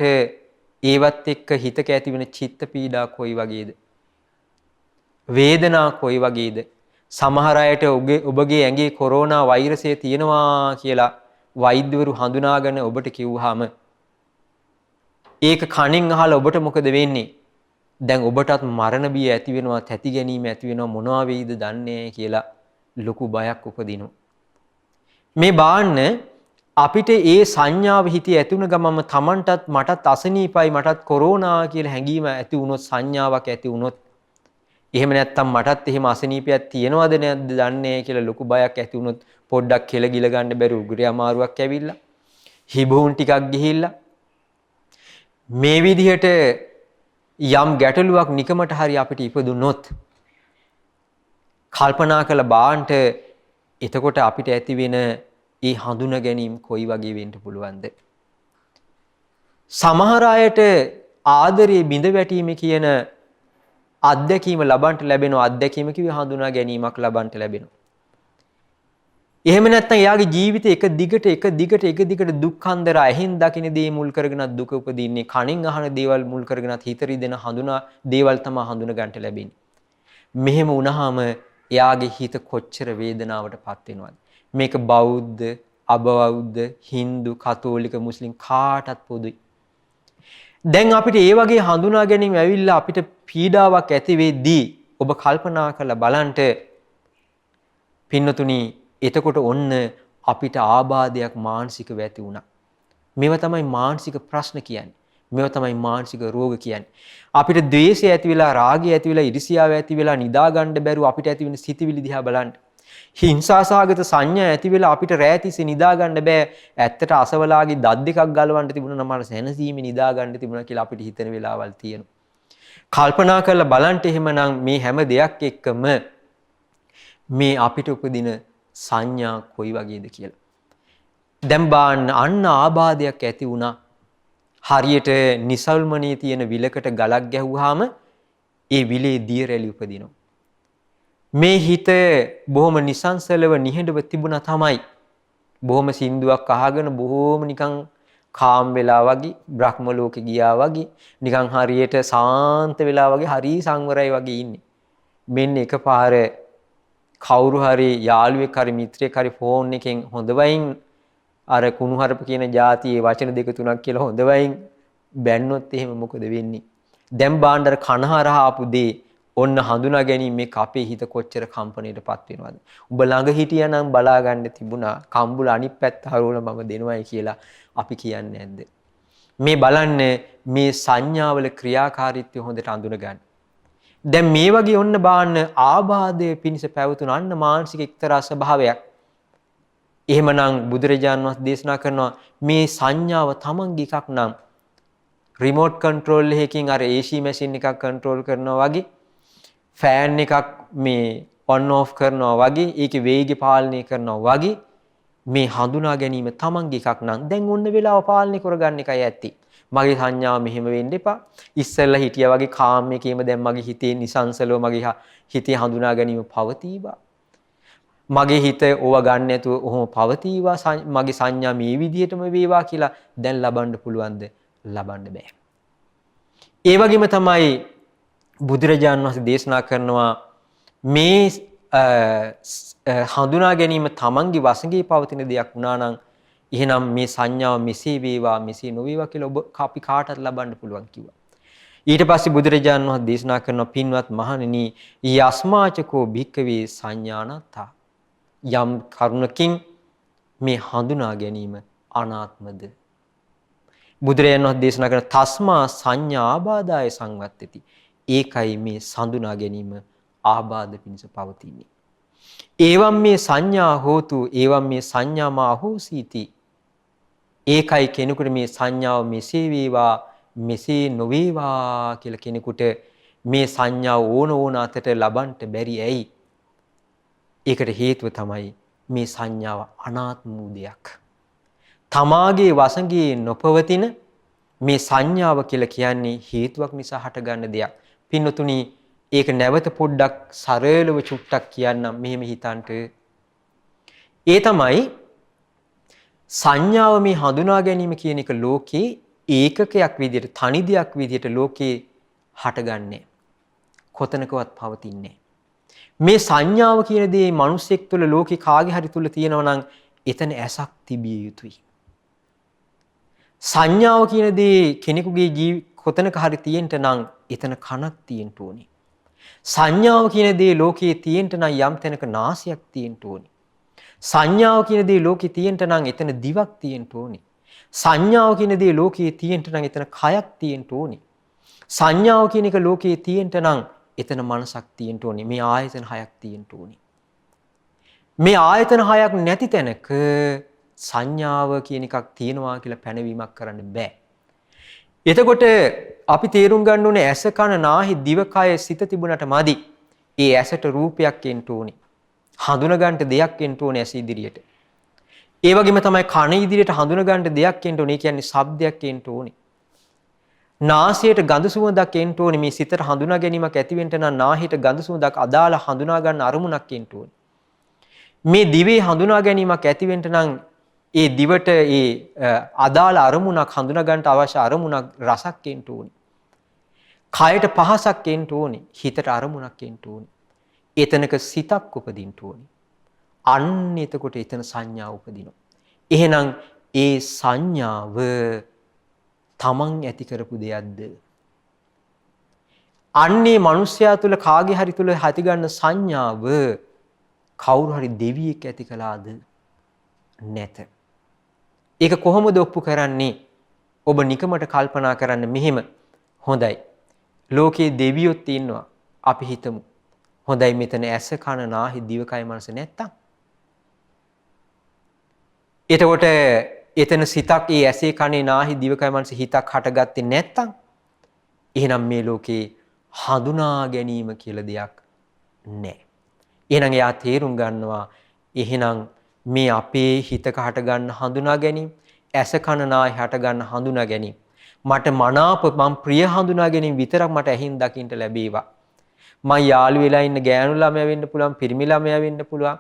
Speaker 1: ඒවත් එක්ක හිතක ඇති වෙන චිත්ත පීඩා කොයි වගේද? වේදනා කොයි වගේද? සමහර අයට ඔබගේ ඇඟේ කොරෝනා වෛරසය තියෙනවා කියලා වෛද්‍යවරු හඳුනාගෙන ඔබට කිව්වහම ඒක කණින් අහලා ඔබට මොකද වෙන්නේ? දැන් ඔබටත් මරණ බිය ඇති වෙනවා, තැති ගැනීම ඇති වෙනවා, මොනවා වෙයිද දන්නේ කියලා ලොකු බයක් උපදිනවා. මේ බාන්න අපිට ඒ සංඥාව හිතේ ඇතුණ ගමම Tamanටත් මටත් අසනීපයි මටත් කොරෝනා කියලා හැඟීම ඇති වුණොත් සංඥාවක් ඇති වුණොත් එහෙම නැත්තම් මටත් එහෙම අසනීපයක් තියෙනවද නැද්ද දන්නේ කියලා ලොකු බයක් ඇති වුණොත් පොඩ්ඩක් කෙල ගිල ගන්න බැරි උගුරේ අමාරුවක් ඇවිල්ලා හිබුන් ටිකක් ගිහිල්ලා මේ විදිහට යම් ගැටලුවක් නිකමට හරි අපිට ඉපදුනොත් කල්පනා කළ බාන්ට එතකොට අපිට ඇති වෙන ඒ හඳුන ගැනීම කොයි වගේ වෙන්න පුළුවන්ද? සමහර අයට ආදරයේ බිඳ වැටීම කියන අත්දැකීම ලබන්නට ලැබෙනවා. අත්දැකීම කිව්වේ හඳුනා ගැනීමක් ලබන්නට ලැබෙනවා. එහෙම නැත්නම් එයාගේ ජීවිතේ එක දිගට දුක්ඛන්දර ඇහෙන් දකින දේ මුල් කරගෙන දුක උපදින්නේ. කණින් අහන දේවල් මුල් කරගෙන හිත රිදෙන හඳුනා දේවල් තමයි හඳුන ගන්නට ලැබෙන්නේ. මෙහෙම වුණාම එයාගේ හිත කොච්චර වේදනාවටපත් වෙනවද? මේක බෞද්ධ, අබෞද්ධ, Hindu, කතෝලික, මුස්ලිම් කාටත් පොදුයි. දැන් අපිට ඒ වගේ හඳුනා ගැනීම ඇවිල්ලා අපිට පීඩාවක් ඇති වෙද්දී ඔබ කල්පනා කරලා බලන්න පින්නතුනි එතකොට ඔන්න අපිට ආබාධයක් මානසිකව ඇති වුණා. මේවා තමයි මානසික ප්‍රශ්න කියන්නේ. මේවා තමයි මානසික රෝග කියන්නේ. අපිට ද්වේෂය ඇති වෙලා, රාගය ඇති වෙලා, ඉරිසියාව ඇති වෙලා නිදා ගන්න බැරුව අපිට ඇති වෙන සිතිවිලි දිහා බලන්න. හිංසාසහගත සංඥා ඇති වෙලා අපිට රැතිසි නිදා ගන්න බෑ. ඇත්තට අසවලාගේ දත් දෙකක් ගලවන්න තිබුණා නම් මට සැනසීමේ නිදා ගන්න තිබුණා කියලා අපිට හිතෙන වෙලාවල් තියෙනවා. කල්පනා කරලා බලන්න එහෙමනම් මේ හැම දෙයක් එක්කම මේ අපිට උපදින සංඥා කොයි වගේද කියලා. දැන් බාන්න අන්න ආබාධයක් ඇති වුණා. හරියට නිසල්මනේ තියෙන විලකට ගලක් ගැහුවාම ඒ විලේ දිය රැලි උපදිනවා. මේ හිත බොහොම නිසංසලව නිහඬව තිබුණා තමයි. බොහොම සින්දුවක් අහගෙන බොහොම නිකන් කාම් වෙලා වගේ, බ්‍රහ්ම ලෝකේ ගියා වගේ, නිකන් හරියට සාන්ත වෙලා වගේ, හරි සංවරයි වගේ ඉන්නේ. මෙන්න එකපාර කවුරු හරි යාළුවෙක් හරි මිත්‍රයෙක් හරි ෆෝන් එකෙන් හොඳවයින් අර කුණුහරුප කියන જાතියේ වචන දෙක තුනක් කියලා හොඳ වයින් බැන්නොත් එහෙම මොකද වෙන්නේ? දැන් බාණ්ඩර කනහරහා ආපු දේ ඔන්න හඳුනා ගැනීම මේක අපේ හිත කොච්චර කම්පණයටපත් වෙනවද? ඔබ ළඟ හිටියානම් බලා ගන්න තිබුණා කම්බුල අනිත් පැත්ත හරවලා මම දෙනවයි කියලා අපි කියන්නේ නැද්ද? මේ බලන්න මේ සංඥාවල ක්‍රියාකාරීත්වය හොඳට අඳුන ගන්න. දැන් මේ වගේ ඔන්න බාන්න ආබාධයේ පිනිස පැවතුන අන්න මානසික එක්තරා ස්වභාවයක්. එහෙමනම් බුදුරජාණන් වහන්සේ දේශනා කරනවා මේ සංඥාව තමන්ගේ එකක් නම් රිමෝට් කන්ට්‍රෝල් එකකින් අර AC මැෂින් එකක් කන්ට්‍රෝල් කරනවා වගේ ෆෑන් එකක් මේ ඔන් ඔෆ් කරනවා වගේ ඒකේ වේගය පාලනය කරනවා වගේ මේ හඳුනා ගැනීම තමන්ගේ එකක් නම් දැන් ඔන්න වෙලාව පාලනය කරගන්න එකයි ඇති. මගේ සංඥාව මෙහෙම වෙන්න එපා. ඉස්සෙල්ලා හිටියා වගේ කාම එකේම දැන් මගේ හිතේ නිසංසලව මගේ හිතේ හඳුනා ගැනීම පවතීවා. මගේ හිත ඕව ගන්න නැතුව ඔහොම පවතීවා. මගේ සංඥා මේ විදිහටම වේවා කියලා දැන් ලබන්න පුළුවන්ද? ලබන්න බෑ. ඒ වගේම තමයි බුදුරජාණන් වහන්සේ දේශනා කරනවා මේ හඳුනා ගැනීම තමන්ගේ වශයෙන් පවතින දෙයක් වුණා නම් එහෙනම් මේ සංඥාව මෙසේ වේවා මෙසේ නොවේවා කියලා ඔබ අපි කාටත් ලබන්න පුළුවන් කිව්වා. ඊට පස්සේ බුදුරජාණන් වහන්සේ දේශනා කරන පින්වත් මහණෙනි යස්මාචකෝ භික්කවේ සංඥානතා යම් කරුණකින් මේ හඳුනා ගැනීම අනාත්මද බුදුරජාණන් වහන්සේ දේශනා කරන තස්මා සංඥා ආබාධාය සංවත්තති ඒකයි මේ හඳුනා ගැනීම ආබාධ පිණිස පවතින්නේ. ඒවම් මේ සංඥා හෝතු ඒවම් මේ සංඥාමා හෝසීති ඒකයි කෙනෙකුට මේ සංඥාව මෙසේ වේවා මෙසේ නොවේවා කියලා කෙනෙකුට මේ සංඥාව ඕන අතට ලබන්න බැරි ඇයි? ඒකට හේතුව තමයි මේ සංඥාව අනාත්ම වූ දෙයක්. තමාගේ වසඟේ නොපවතින මේ සංඥාව කියලා කියන්නේ හේතුවක් නිසා හටගන්න දෙයක්. පින්නතුනි ඒක නැවත පොඩ්ඩක් සරලව චුට්ටක් කියන්නම් මෙහෙම හිතන්ට. ඒ තමයි සංඥාව මේ හඳුනා ගැනීම කියන එක ලෝකේ ඒකකයක් විදිහට තනි දෙයක් විදිහට ලෝකේ හටගන්නේ. කොතනකවත් පවතින්නේ. මේ සංඥාව කියන දේ මිනිස්සෙක් තුළ ලෝකේ කාගේ හරි තුළ තියෙනවා නම් එතන ඇසක් තිබිය යුතුයි. සංඥාව කියන දේ කෙනෙකුගේ කොතනක හරි තියෙන්න නම් එතන කනක් තියෙන්න ඕනේ. සංඥාව කියන දේ ලෝකයේ තියෙන්න නම් යම් තැනක නාසයක් තියෙන්න ඕනේ. සංඥාව කියන දේ ලෝකයේ තියෙන්න නම් එතන දිවක් තියෙන්න ඕනේ. සංඥාව කියන දේ ලෝකයේ තියෙන්න නම් එතන කයක් තියෙන්න ඕනේ. සංඥාව කියන එක ලෝකයේ තියෙන්න නම් එතන මනසක් තියෙන්න ඕනේ. මේ ආයතන හයක් තියෙන්න ඕනේ. මේ ආයතන හයක් නැති තැනක සංඥාව කියන එකක් තියෙනවා කියලා පැනවීමක් කරන්න බෑ. එතකොට අපි තේරුම් ගන්න ඕනේ ඇස කන නාහි දිවකය සිත තිබුණට මදි. ඒ ඇසට රූපයක් එන්න ඕනේ. හඳුන ගන්නට දෙයක් එන්න ඕනේ ඇස ඉදිරියට. ඒ වගේම තමයි කන ඉදිරියට හඳුන ගන්නට දෙයක් එන්න ඕනේ. ඒ කියන්නේ ශබ්දයක් එන්න ඕනේ. නාසයට ගඳ සුවඳක් එන්න ඕනේ. මේ සිතට හඳුනා ගැනීමක් ඇති වෙන්න නම් නාහයට ගඳ සුවඳක් අදාළ හඳුනා ගන්න අරමුණක් එන්න ඕනේ. මේ දිවේ හඳුනා ගැනීමක් ඇති වෙන්න නම් ඒ දිවට ඒ අදාළ අරමුණක් හඳුනා ගන්නට අවශ්‍ය අරමුණක් රසක් එන්න ඕනේ. කයට පහසක් එන්න ඕනේ. හිතට අරමුණක් එන්න ඕනේ. එතනක සිතක් උපදින්න ඕනේ. අන්න එතකොට එතන සංඥාව උපදිනවා. එහෙනම් ඒ සංඥාව තමන් ඇති කරපු දෙයක්ද? අන්නේ මිනිස්යා තුල කාගේ හරි තුල ඇති ගන්න සංඥාව කවුරු හරි දෙවියෙක් ඇති කළාද? නැත. ඒක කොහොමද ඔප්පු කරන්නේ? ඔබ නිකමට කල්පනා කරන්න මෙහෙම. හොඳයි. ලෝකේ දෙවියොත් ඉන්නවා. අපි හිතමු. හොඳයි මෙතන ඇස කන නාහි දිවකය මනස නැත්තම්. එතකොට එතන සිතක් ඒ ඇසේ කනේ නාහි දිවකය මනස හිතක් හටගත්තේ නැත්තම් එහෙනම් මේ ලෝකේ හඳුනා ගැනීම කියලා දෙයක් නැහැ. එහෙනම් එයා තේරුම් ගන්නවා එහෙනම් මේ අපේ හිතක හට ගන්න හඳුනා ගැනීම ඇස කන නාහි හට ගන්න හඳුනා ගැනීම මට මනාප මම ප්‍රිය හඳුනා ගැනීම විතරක් මට ඇහින් දකින්න ලැබේවා. මම යාළු වෙලා ඉන්න ගෑනු ළමයා වෙන්න පුළුවන්, පිරිමි ළමයා වෙන්න පුළුවන්,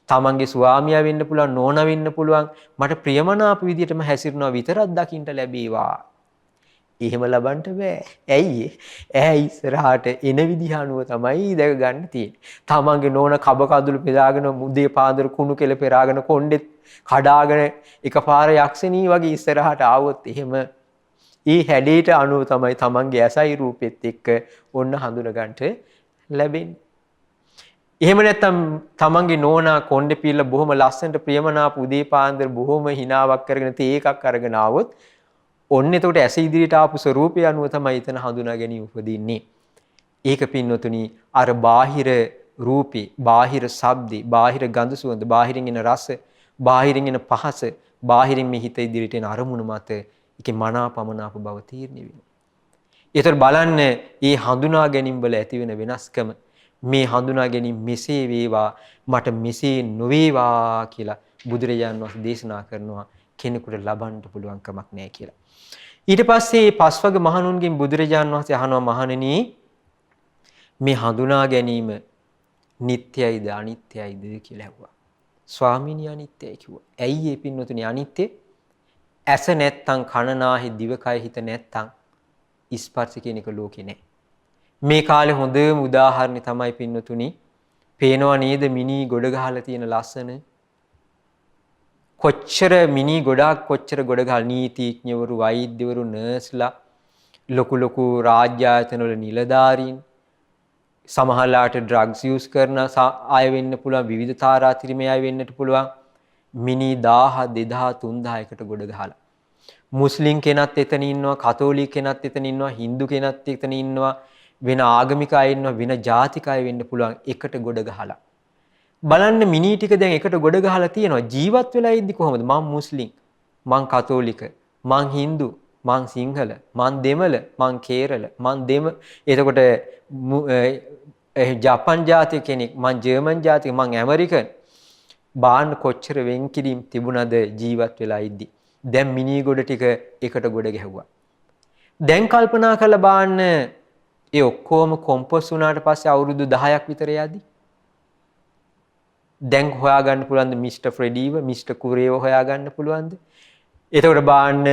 Speaker 1: තමන්ගේ ස්වාමියා වෙන්න පුළුවන්, නෝනා වෙන්න පුළුවන්. මට ප්‍රියමනාප විදියටම හැසිරෙනවා විතරක් දකින්න ලැබේවා. එහෙම ලබන්න බෑ. ඇයි ඒ ඉස්සරහට එන විදිහ අනුව තමයි දැක ගන්න තියෙන්නේ. තමන්ගේ නෝන කබ කඳුළු පෙරාගෙන මුදේ පාදර කුණු කෙල පෙරාගෙන කොණ්ඩෙත් කඩාගෙන එකපාර යක්ෂණී වගේ ඉස්සරහට ආවොත් එහෙම ඒ හැඩයට අනුව තමයි තමන්ගේ ඇසයි රූපෙත් එක්ක ඔන්න හඳුන ගන්නට ලැබෙන්නේ. එහෙම නැත්නම් තමන්ගේ නෝනා කොණ්ඩේ පිල්ල බොහොම ලස්සනට ප්‍රියමනාප උදේ පාන්දර බොහොම හිනාවක් කරගෙන තේ එකක් අරගෙන ආවොත් ඔන්න එතකොට ඇස ඉදිරියට ආපු ස්වરૂපය අනුව තමයි එතන හඳුනා ගැනීම උපදින්නේ. ඒක පින්නතුනි අර බාහිර රූපේ, බාහිර ශබ්දේ, බාහිර ගඳ සුවඳ, බාහිරින් එන රස, බාහිරින් එන පහස, බාහිරින් මේ හිත ඉදිරියට එන අරමුණු මත ඒකේ මනාපමනාප බව තීරණය වෙනවා. ඒතර බලන්න මේ හඳුනා ගැනීම වල ඇති වෙන වෙනස්කම මේ හඳුනා ගැනීම මෙසේ වේවා මට මෙසේ නොවේවා කියලා බුදුරජාණන් වහන්සේ දේශනා කරනවා කෙනෙකුට ලබන්න පුළුවන් කමක් නැහැ කියලා. ඊට පස්සේ පස්වග මහණුන්ගෙන් බුදුරජාණන් වහන්සේ අහනවා මහණෙනි මේ හඳුනා ගැනීම නිට්ටයයිද අනිත්‍යයිද කියලා ඇහුවා. ස්වාමීනි අනිත්‍යයි කිව්වා. ඇයි මේ පින්වතුනි අනිත්‍ය? ඇස නැත්තම් කන නාහි දිවකය හිත නැත්තම් ස්පර්ශ කියන එක ලෝකේ නැහැ. මේ කාලේ හොඳම උදාහරණය තමයි පින්වතුනි පේනවා නේද මිනි ගොඩ ගහලා තියෙන ලස්සන කොච්චර මිනි ගොඩක් කොච්චර ගොඩ ගහලා නීතිඥවරු වෛද්‍යවරු නර්ස්ලා ලොකු රාජ්‍ය ආයතන වල නිලධාරීන් සමහරලාට ඩ්‍රග්ස් යූස් කරන අය වෙන්න පුළුවන් විවිධ තාරාතිරමේ අය වෙන්නට පුළුවන් මිනි 1000 2000 3000 එකට ගොඩ ගහලා මුස්ලිම් කෙනත් එතන ඉන්නවා කතෝලික කෙනත් එතන ඉන්නවා හින්දු කෙනත් එතන ඉන්නවා වෙන ආගමික අය ඉන්නවා වෙන ජාතික අය වෙන්න පුළුවන් එකට ගොඩ ගහලා බලන්න මිනි ටික දැන් එකට ගොඩ ගහලා තියෙනවා ජීවත් වෙලා ඉද්දි කොහොමද මං මුස්ලිම් මං කතෝලික මං හින්දු මං සිංහල මං දෙමළ මං කේරළ මං එතකොට ජපාන් ජාතික කෙනෙක් මං ජර්මන් ජාතික මං ඇමරිකන් බාන්න කොච්චර වෙන් කිරීම තිබුණද ජීවත් වෙලා ඉද්දි දැන් මිනි ගොඩ ටික එකට ගොඩ ගැහුවා දැන් කල්පනා කරලා බාන්න ඒ ඔක්කොම කොම්පොස් වුණාට පස්සේ අවුරුදු 10ක් විතර යද්දි දැන් හොයාගන්න පුළුවන්ද මිස්ටර් ෆ්‍රෙඩීව මිස්ටර් කුරේව හොයාගන්න පුළුවන්ද? එතකොට බාන්න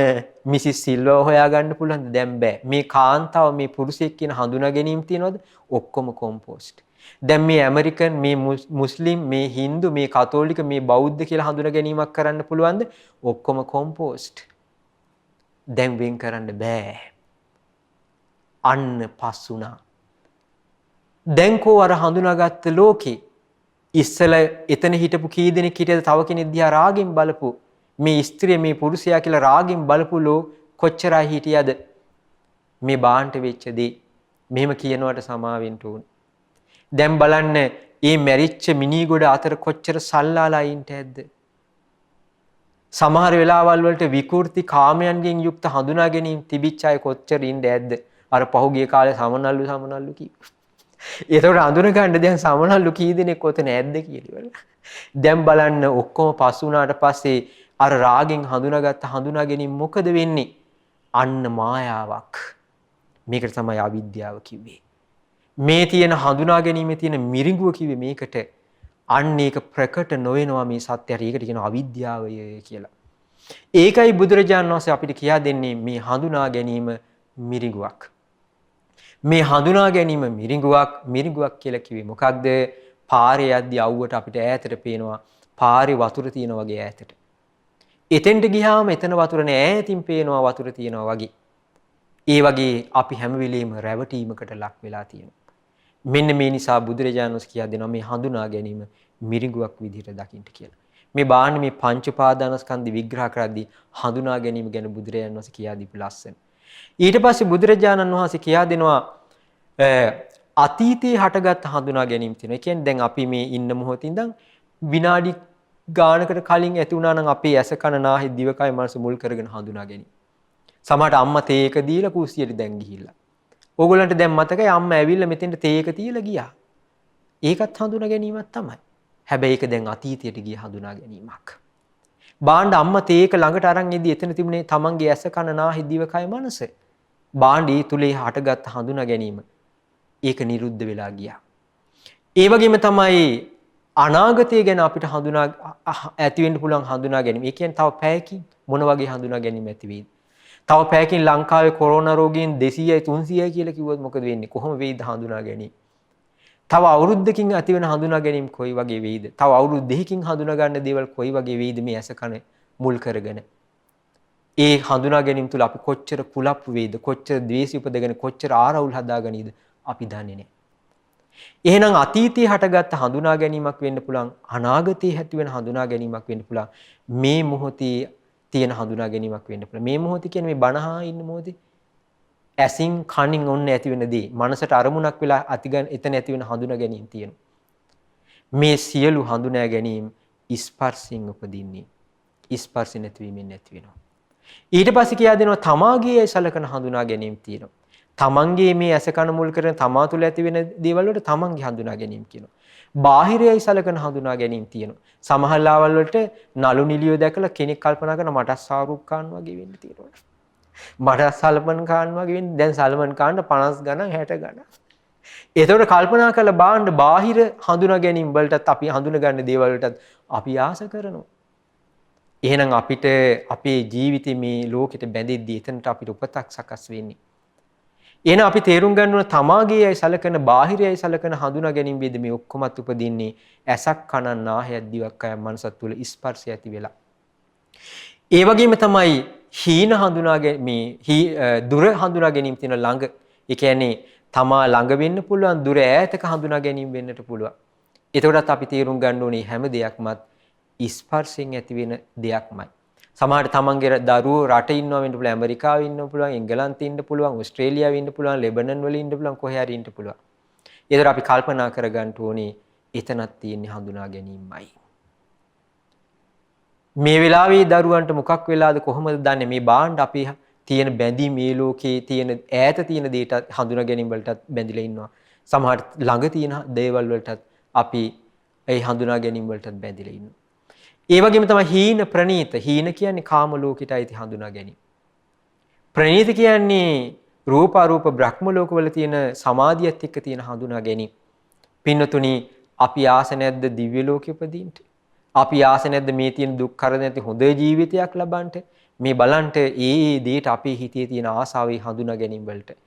Speaker 1: මිසිස් සිල්වව හොයාගන්න පුළුවන්ද? දැන් බෑ. මේ කාන්තාව මේ පුරුෂයෙක් කියන හඳුනා ගැනීම තියනවද? ඔක්කොම කොම්පෝස්ට්. දැන් මේ ඇමරිකන් මේ මුස්ලිම් මේ හින්දු මේ කතෝලික මේ බෞද්ධ කියලා හඳුනා ගැනීමක් කරන්න පුළුවන්ද? ඔක්කොම කොම්පෝස්ට්. දැන් වෙන් කරන්න බෑ. අන්න පස් වුණා. දැන් කෝ අර හඳුනාගත්ත ලෝකේ ඉස්සල එතන හිටපු කී දෙනෙක් හිටියද තව කෙනෙක් දිහා රාගෙන් බලපු මේ ස්ත්‍රිය මේ පුරුෂයා කියලා රාගෙන් බලපු කොච්චරයි හිටියද මේ බාන්ට වෙච්ච දේ මෙහෙම කියනවට සමාවෙන්න ඕන. දැන් බලන්න මේ මැරිච්ච මිනි ගොඩ අතර කොච්චර සල්ලාලා ඉන්නට ඇද්ද? සමහර වෙලාවල් වලට විකෘති කාමයන්ගෙන් යුක්ත හඳුනා ගැනීම තිබිච්ච අය කොච්චර ඉන්න ඇද්ද? අර පහුගිය කාලේ සමනල්ලු කිව්වා. ඒතකොට අඳුන ගන්න දැන් සමනල්ලු කී දෙනෙක් ඔතන ඇද්ද කියලා. දැන් බලන්න ඔක්කොම පස් වුණාට පස්සේ අර රාගෙන් හඳුනාගත්ත හඳුනා ගැනීම මොකද වෙන්නේ? අන්න මායාවක්. මේකට තමයි අවිද්‍යාව කිව්වේ. මේ තියෙන හඳුනා ගැනීමේ තියෙන මිරිඟුව කිව්වේ මේකට. අන්න ඒක ප්‍රකට නොවෙනවා මේ සත්‍යයට. ඒකට කියනවා අවිද්‍යාවය කියලා. ඒකයි බුදුරජාණන් වහන්සේ අපිට කියා දෙන්නේ මේ හඳුනා ගැනීම මිරිඟුවක්. මේ හඳුනා ගැනීම මිරිඟුවක් කියලා කිව්වේ මොකක්ද? පාරේ යද්දි අවුවට අපිට ඈතට පේනවා පාරේ වතුර තියෙන වගේ ඈතට. එතෙන්ට ගියාම එතන වතුර නෑ ඈතින් පේනවා වතුර තියෙනවා වගේ. ඒ වගේ අපි හැම වෙලෙම රැවටීමකට ලක් වෙලා තියෙනවා. මෙන්න මේ නිසා බුදුරජාණන් වහන්සේ කියා දෙනවා මේ හඳුනා ගැනීම මිරිඟුවක් විදිහට දකින්න කියලා. මේ බාන්න මේ පංච උපාදානස්කන්ධ විග්‍රහ කරද්දී හඳුනා ගැනීම ගැන බුදුරජාණන් වහන්සේ කියා දීපු ලස්සන. ඊට පස්සේ බුදුරජාණන් වහන්සේ කියා දෙනවා අතීතයේ හටගත් හඳුනා ගැනීම තියෙනවා. ඒ කියන්නේ දැන් අපි මේ ඉන්න මොහොතින් ඉඳන් විනාඩි ගානකට කලින් ඇති වුණා නම් අපේ ඇස කන නාහය දිවකය මනස මුල් කරගෙන හඳුනා ගැනීම. සමහරට අම්මා තේ එක දීලා කුස්සියට දැන් ගිහිල්ලා. ඕගොල්ලන්ට දැන් මතකයි අම්මා ඇවිල්ලා මෙතෙන්ට තේ එක තියලා ගියා. ඒකත් හඳුනා ගැනීමක් තමයි. හැබැයි ඒක දැන් අතීතයට ගිය හඳුනා ගැනීමක්. බාණ්ඩ අම්මා තේ එක ළඟට අරන් ඉදී එතන තිබුණේ තමන්ගේ ඇස කන නාහය දිවකය මනස. බාණ්ඩී තුලේ හටගත් හඳුනා ගැනීම ඒක නිරුද්ධ වෙලා ගියා. ඒ වගේම තමයි අනාගතය ගැන අපිට හඳුනා ඇති වෙන්න පුළුවන් හඳුනා ගැනීම. ඒ කියන්නේ තව පැයකින් මොන වගේ හඳුනා ගැනීම ඇති වෙයිද? තව පැයකින් ලංකාවේ කොරෝනා රෝගීන් 200යි 300යි කියලා කිව්වොත් මොකද වෙන්නේ? කොහොම වෙයිද හඳුනා ගැනීම? තව අවුරුද්දකින් ඇති වෙන හඳුනා ගැනීම කොයි වගේ වෙයිද? තව අවුරුදු දෙකකින් හඳුනා ගන්න දේවල් කොයි වගේ වෙයිද මේ ඇස කන මුල් කරගෙන? ඒ හඳුනා ගැනීම තුල අපි කොච්චර කුලප්පු වෙයිද? කොච්චර ද්වේෂය උපදගෙන කොච්චර ආරවුල් හදාගනීද? අපි දන්නේ නැහැ. එහෙනම් අතීතයේ හටගත්ත හඳුනා ගැනීමක් වෙන්න පුළුවන්, අනාගතයේ ඇති වෙන හඳුනා ගැනීමක් වෙන්න පුළුවන්. මේ මොහොතේ තියෙන හඳුනා ගැනීමක් වෙන්න පුළුවන්. මේ මොහොතේ කියන්නේ මේ බණහා ඉන්න මොහොතේ ඇසින් කනින් ඔන්න ඇති වෙන දේ මනසට අරමුණක් වෙලා එතන ඇති වෙන හඳුනා ගැනීම තියෙනවා. මේ සියලු හඳුනා ගැනීම ස්පර්ශයෙන් උපදින්නේ. ස්පර්ශ නැතිවීමෙන් නැති වෙනවා. ඊට පස්සේ කියා දෙනවා තමාගේ සලකන හඳුනා ගැනීම තියෙනවා. තමන්ගේ මේ ඇස කන මුල් කරගෙන තමා තුළ ඇති වෙන දේවල් වලට තමන්ගේ හඳුනා ගැනීම කියනවා. බාහිරයයි සලකන හඳුනා ගැනීම තියෙනවා. සමහර ලාවල් වලට නලු නිලියෝ දැකලා කෙනෙක් කල්පනා කරන මට ශාරුක් ખાන් වගේ වෙන්න තියෙනවා. මට සල්මන් ખાන් වගේ වෙන්න. දැන් සල්මන් ખાන්ට 50 ගණන් 60 ගණන්. ඒතකොට කල්පනා කරලා බාහිර බාහිර හඳුනා ගැනීම වලටත් අපි හඳුනා ගන්න දේවල් වලටත් අපි ආස කරනවා. එහෙනම් අපිට අපේ ජීවිතේ මේ ලෝකෙට බැඳෙද්දී එතනට අපිට උපතක් සකස් වෙන්නේ. එහෙනම් අපි තේරුම් ගන්න ඕන තමාගේයි සලකන බාහිරයයි සලකන හඳුනා ගැනීම වේද මේ ඔක්කොමත් උපදින්නේ ඇසක් කනන් නාහයක් දිවක් කයක් මනසත් තුළ ස්පර්ශය ඇති වෙලා. ඒ වගේම තමයි හීන හඳුනා දුර හඳුනා ගැනීම තියෙන ළඟ. ඒ කියන්නේ තමා ළඟ වෙන්න පුළුවන් දුර ඈතක හඳුනා ගැනීම වෙන්නට පුළුවන්. එතකොටත් අපි තේරුම් ගන්න ඕනේ හැම දෙයක්මත් ස්පර්ශයෙන් ඇති වෙන දෙයක්මයි. සමහරට තමන්ගේ දරුවෝ රට ඉන්නවා වෙන්න පුළුවන්, ඇමරිකාවේ ඉන්න පුළුවන්, එංගලන්තේ ඉන්න පුළුවන්, ඕස්ට්‍රේලියාවේ ඉන්න පුළුවන්, ලෙබනන් වල ඉන්න පුළුවන්, කොහේ හරි ඉන්න පුළුවන්. ඒතර අපි කල්පනා කරගන්න ඕනේ එතනක් තියෙන හඳුනා ගැනීමයි. මේ වෙලාවේ දරුවන්ට මොකක් වෙලාද කොහොමද දන්නේ මේ බාණ්ඩ අපි තියෙන බැඳී මේ ලෝකේ තියෙන ඈත තියෙන දේට හඳුනා ගැනීම වලටත් බැඳිලා ඉන්නවා. සමහර ළඟ තියෙන දේවල් වලටත් අපි ඒ හඳුනා ගැනීම වලටත් බැඳිලා ඉන්නවා. ඒ වගේම තමයි හීන ප්‍රනීත. හීන කියන්නේ කාම ලෝකෙට අයිති හඳුනා ගැනීම. ප්‍රනීත කියන්නේ රූප අරූප බ්‍රහ්ම ලෝකවල තියෙන සමාධියත් එක්ක තියෙන හඳුනා ගැනීම. පින්නතුනි අපි ආස නැද්ද දිව්‍ය ලෝකෙ උපදින්න? අපි ආස නැද්ද මේ තියෙන දුක් කරදර නැති හොඳ ජීවිතයක් ලබන්න? මේ බලන්ට ඒ දේට අපේ හිතේ තියෙන ආසාවේ හඳුනා ගැනීම වලට.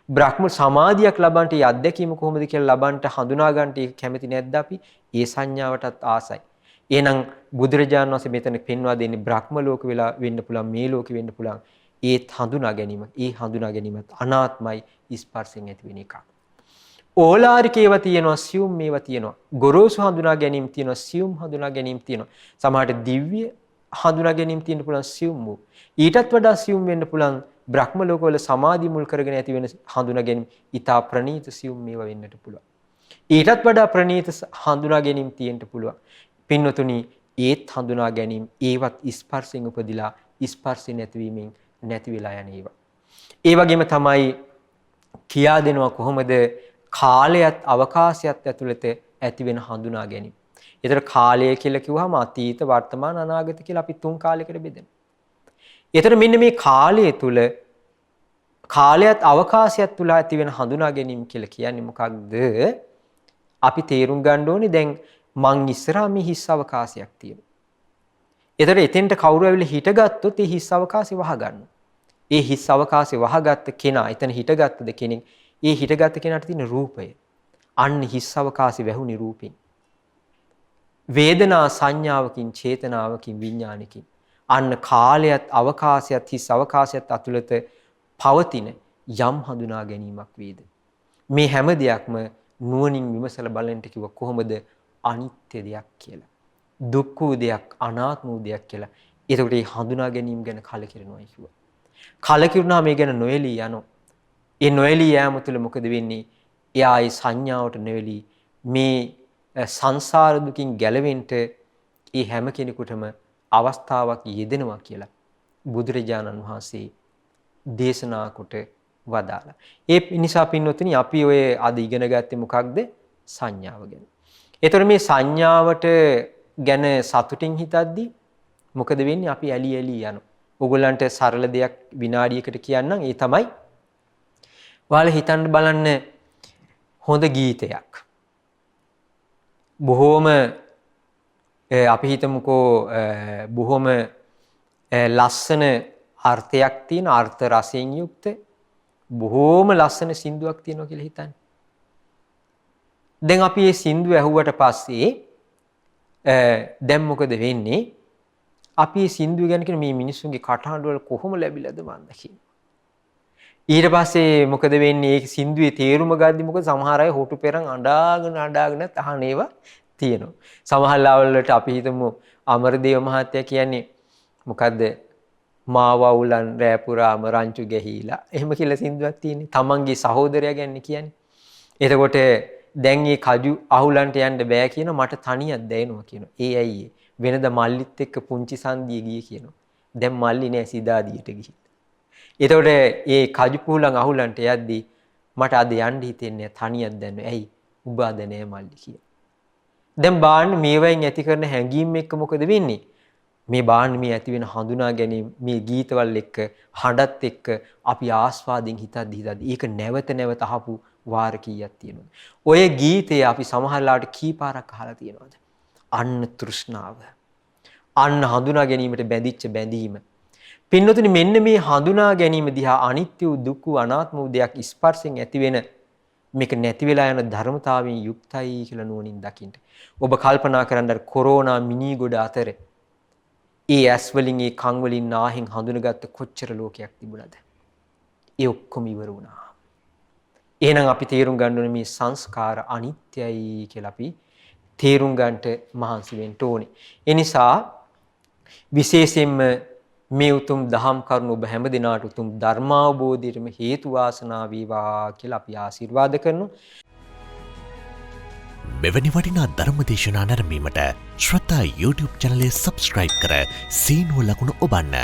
Speaker 1: බ්‍රහ්ම සමාධියක් ලබන්න ඒ අත්දැකීම කොහොමද කියලා ලබන්න හඳුනා ගන්නට කැමති නැද්ද අපි? ඒ සංඥාවටත් ආසයි. එහෙනම් බුදුරජාණන් වහන්සේ මෙතන පෙන්වා දෙන්නේ බ්‍රහ්ම ලෝක වෙලා වෙන්න පුළුවන් මේ ලෝකෙ වෙන්න පුළුවන් ඒත් හඳුනා ගැනීම. ඒ හඳුනා ගැනීමත් අනාත්මයි ස්පර්ශයෙන් ඇති වෙන එකක්. ඕලාරික ඒවා තියෙනවා, සියුම් මේවා තියෙනවා. ගොරෝසු හඳුනා ගැනීම තියෙනවා, සියුම් හඳුනා ගැනීම තියෙනවා. සමහරට දිව්‍ය හඳුනා ගැනීම තියෙන්න පුළුවන් සියුම් වූ. ඊටත් වඩා සියුම් වෙන්න පුළුවන් බ්‍රහ්ම ලෝකවල සමාධි මුල් කරගෙන ඇති වෙන හඳුනා ගැනීම ඊටා ප්‍රණීත සියුම් මේවා වෙන්නට පුළුවන්. ඊටත් වඩා ප්‍රණීත හඳුනා ගැනීම තියෙන්න පුළුවන්. පින්නතුනි ඒත් හඳුනා ගැනීම ඒවත් ස්පර්ශයෙන් උපදිලා ස්පර්ශය නැතිවීමෙන් නැති වෙලා යන ඒවා. ඒ වගේම තමයි කියා දෙනවා කොහොමද කාලයත් අවකාශයත් ඇතුළත ඇති වෙන හඳුනා ගැනීම. ඒතර කාලය කියලා කිව්වහම අතීත වර්තමාන අනාගත කියලා අපි තුන් කාලයකට බෙදෙනවා. ඒතර මෙන්න මේ කාලය තුල කාලයත් අවකාශයත් තුල ඇති වෙන හඳුනා ගැනීම කියලා කියන්නේ මොකක්ද? අපි තේරුම් ගන්න ඕනේ දැන් මං ඉස්සරහා මේ හිස් අවකාශයක් තියෙනවා. ඒතර එතෙන්ට කවුරු ඇවිල්ලා හිටගත්තොත් ඒ හිස් අවකාශය වහගන්නවා. ඒ හිස් අවකාශය වහගත්ත කෙනා එතන හිටගත්තද කෙනෙක් ඒ හිටගත්ත කෙනාට තියෙන රූපය අන්න හිස් අවකාශය වැහුණි රූපෙන්. වේදනා සංඥාවකින් චේතනාවකින් විඥානකින් අන්න කාලයත් අවකාශයත් හිස් අවකාශයත් අතුලත පවතින යම් හඳුනා ගැනීමක් වේද. මේ හැම දෙයක්ම නුවණින් විමසලා බලන්න කිව්ව කොහොමද අනිත්‍ය දෙයක් කියලා. දුක් වූ දෙයක්, අනාත්ම වූ දෙයක් කියලා. ඒකට මේ හඳුනා ගැනීම ගැන කලකිරෙනවා කිව්වා. කලකිරුණා මේ ගැන නොයලී යනවා. ඒ නොයලී යාම තුළ මොකද වෙන්නේ? එයා ඒ සංඥාවට නොයලී මේ සංසාර දුකින් ගැලවෙන්න ඒ හැම කෙනෙකුටම අවස්ථාවක් යෙදෙනවා කියලා බුදුරජාණන් වහන්සේ දේශනා කොට වදාලා. ඒ නිසා පින්නොතනි අපි ඔය අද ඉගෙන ගත්තේ මොකක්ද? සංඥාව ගැන. ඒතර මේ සංඥාවට ගැන සතුටින් හිතද්දි මොකද වෙන්නේ? අපි ඇලි ඇලි යනවා. ඕගොල්ලන්ට සරල දෙයක් විනාඩියකට කියන්නම්. ඒ තමයි ඔයාලා හිතන්න බලන්න හොඳ ගීතයක්. බොහෝම අපි හිතමුකෝ බොහොම ලස්සන අර්ථයක් තියෙන අර්ථ රසයෙන් යුක්ත බොහෝම ලස්සන සින්දුවක් තියෙනවා කියලා හිතන්න. දැන් අපි මේ සින්දුව ඇහුවට පස්සේ දැන් මොකද වෙන්නේ? අපි මේ සින්දුව ගැන කියන මේ මිනිස්සුන්ගේ කටහඬ වල කොහොම ලැබිලාද මන් දකින්න. ඊට පස්සේ මොකද වෙන්නේ? මේ සින්දුවේ තේරුම ගද්දි මොකද සමහර අය හොටු පෙරන් අඬාගෙන අහන ඒවා තියෙනවා. සමහර ලාවලට අපි හිතමු අමරදේව මහත්තයා කියන්නේ මොකද්ද? මාවවුලන් රෑ පුරාම රංචු ගැහිලා එහෙම කියලා සින්දුවක් තියෙන්නේ. තමන්ගේ සහෝදරයා ගැන කියන්නේ. එතකොට දැන් මේ කජු අහුලන්ට යන්න බෑ කියන මට තනියක් දැනෙනවා කියනවා. ඒ ඇයි වෙනද මල්ලිත් එක්ක පුංචි සන්දිය ගියේ කියනවා. දැන් මල්ලි නෑ සිදාදියට ගිහින්. එතකොට ඒ කජු පුහුලන් අහුලන්ට යද්දී මට අද යන්න හිතෙන්නේ තනියක් දැනෙනවා. ඇයි? උඹ අද නෑ මල්ලි කියලා. දැන් බාන්න මේවෙන් ඇති කරන හැඟීම් එක්ක මොකද වෙන්නේ? මේ බාන්න මේ ඇති වෙන හඳුනා ගැනීම මේ ගීතවල එක්ක හඬත් එක්ක අපි ආස්වාදයෙන් හිතද්දි ඒක නැවත නැවත අහපු වාර කීයක් තියෙනවද? ඔය ගීතය අපි සමහරලාට කීපාරක් අහලා තියෙනවද? අන්න තෘෂ්ණාව. අන්න හඳුනා ගැනීමට බැඳිච්ච බැඳීම. පින්නතුනි මෙන්න මේ හඳුනා ගැනීම දිහා අනිත්‍ය වූ දුක් වූ අනාත්ම වූ දෙයක් ස්පර්ශයෙන් ඇති වෙන මේක නැති වෙලා යන ධර්මතාවයෙන් යුක්තයි කියලා නුවණින් දකින්න. ඔබ කල්පනා කරන්න කොරෝනා මිනි ගොඩ අතරේ ඒ ඇස් වලින් ඒ කන් වලින් නාහෙන් හඳුනගත්ත කොච්චර ලෝකයක් තිබුණාද? ඒ ඔක්කොම ඉවර වුණා. එහෙනම් අපි තේරුම් ගන්න ඕනේ මේ සංස්කාර අනිත්‍යයි කියලා අපි තේරුම් ගන්නට මහන්සි වෙන්න ඕනේ. ඒ නිසා විශේෂයෙන්ම මේ උතුම් දහම් කරුණ ඔබ හැම දිනාට උතුම් ධර්මාවබෝධයටම හේතු වාසනා වේවා කියලා අපි ආශිර්වාද කරනවා.
Speaker 2: මෙවැනි වටිනා ධර්මදේශනා නැරඹීමට ශ්‍රද්ධා YouTube චැනලය සබ්ස්ක්‍රයිබ් කර සීනුව ලකුණ ඔබන්න.